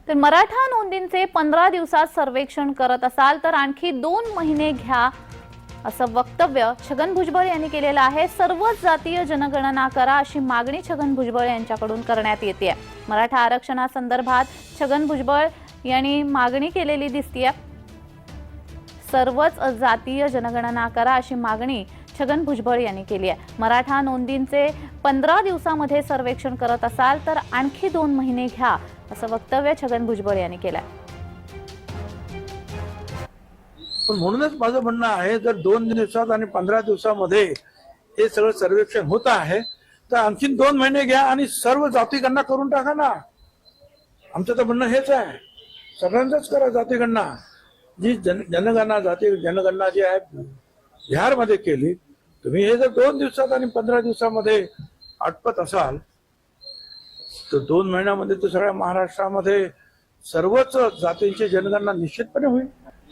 तर मराठा नोंदींचे 15 दिवसात सर्वेक्षण करत असाल तर आणखी 2 महिने घ्या, असं वक्तव्य छगन भुजबळ यांनी केलेलं आहे। सर्वच जातीय जनगणना करा अशी मागणी छगन भुजबळ यांच्याकडून करण्यात येते। मराठा आरक्षणासंदर्भात छगन भुजबळ यांनी मागणी केलेली दिसतीये। सर्वच जातीय जनगणना करा अशी मागणी छगन भुजबळ यांनी केली आहे। मराठा नोंदींचे 15 दिवसामध्ये सर्वेक्षण करत असाल तर आणखी 2 महिने घ्या, असं वक्तव्य छगन भुजबळ यांनी केलंय। पण म्हणूनच माझं म्हणणं आहे, जर 2 दिवसात आणि 15 दिवसामध्ये हे सगळं सर्वेक्षण होत आहे तर आणखीन 2 महिने घ्या आणि सर्व जाती गणना करून टाका ना। आमचं तर म्हणणं हेच आहे, सगळ्यांचंच करा जाती गणना। जी जनगणना जाती जनगणना जी आहे बिहारमध्ये केली, तुम्ही हे जर 2 दिवसात आणि 15 दिवसामध्ये आटपत असाल तर 2 महिन्यामध्ये तर सगळ्या महाराष्ट्रामध्ये सर्वच जातींची जनगणना निश्चितपणे होईल।